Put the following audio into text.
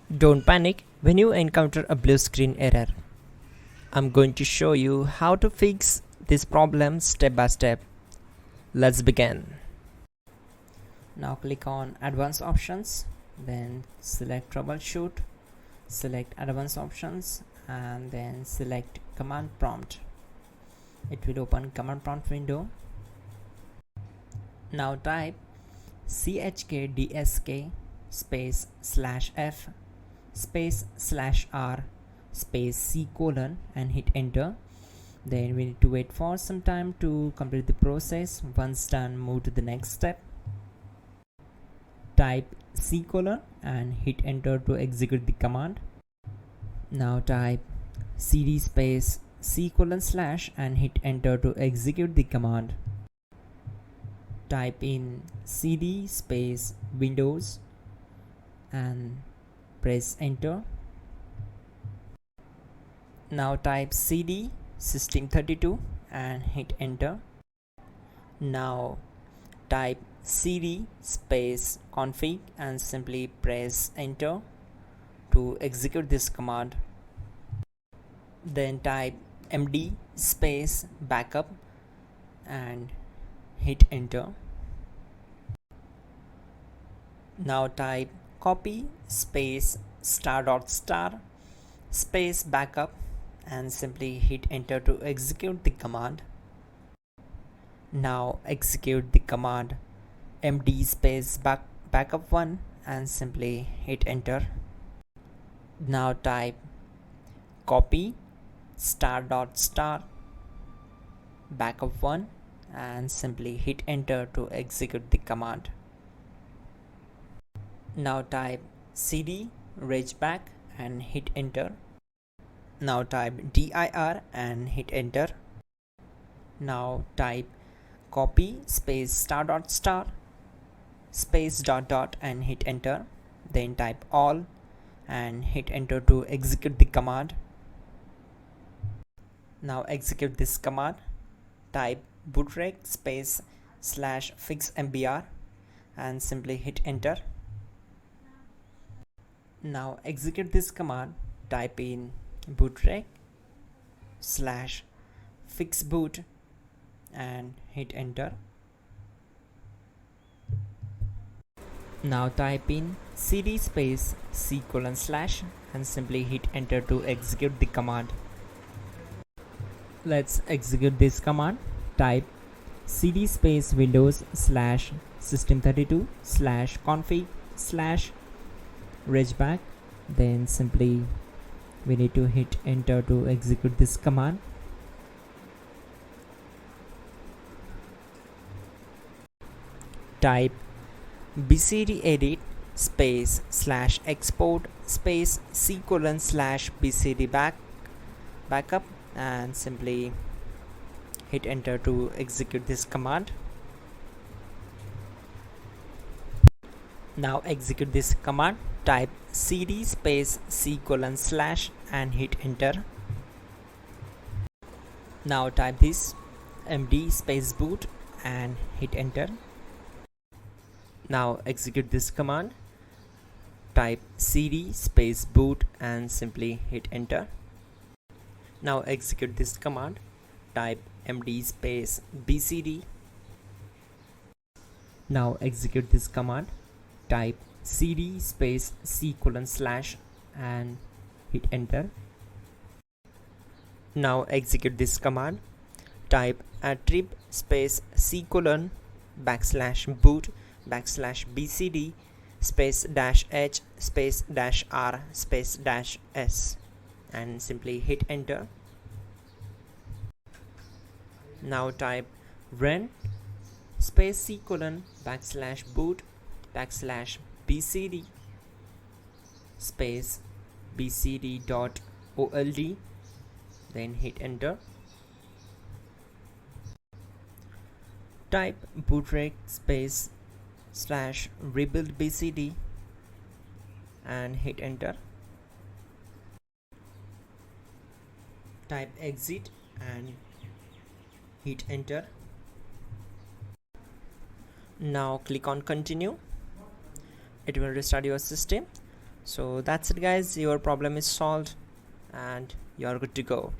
Don't panic when you encounter a blue screen error. I'm going to show you how to fix this problem step by step. Let's begin. Now click on Advanced Options, then select Troubleshoot, select Advanced Options, and then select Command Prompt. It will open Command Prompt window. Now type chkdsk space /f space /r space c : and hit enter. Then we need to wait for some time to complete the process. Once done, move to the next step. Type c : and hit enter to execute the command. Now type cd space c : / and hit enter to execute the command. Type in cd space Windows and press enter. Now type cd system32 and hit enter. Now type cd space config and simply press enter to execute this command. Then type md space backup and hit enter. Now type copy space ** space backup and simply hit enter to execute the command. Now execute the command md space backup1 and simply hit enter. Now type copy ** backup1 and simply hit enter to execute the command. Now type cd regback and hit enter. Now type dir and hit enter. Now type copy space ** space .. and hit enter. Then type all and hit enter to execute the command. Now execute this command. Type bootrec space /fixmbr and simply hit enter. Now execute this command. Type in bootrec /fixboot and hit enter. Now type in cd space c : / and simply hit enter to execute the command. Let's execute this command. Type cd space Windows /system32 /config regback. Then simply we need to hit enter to execute this command. Type bcdedit space /export space c : /bcd backup and simply hit enter to execute this command. Now execute this command. Type cd space c : / and hit enter. Now type this md space boot and hit enter. Now execute this command. Type cd space boot and simply hit enter. Now execute this command. Type md space bcd. Now execute this command. Type cd space c : / and hit enter. Now execute this command. Type attrib space c : /boot /bcd space -h space -r space -s and simply hit enter. Now type run space c : /boot /bcd space bcd.old, then hit enter. Type bootrec space /rebuildbcd and hit enter. Type exit and hit enter. Now click on continue. It will restart your system. So that's it guys, your problem is solved and you're good to go.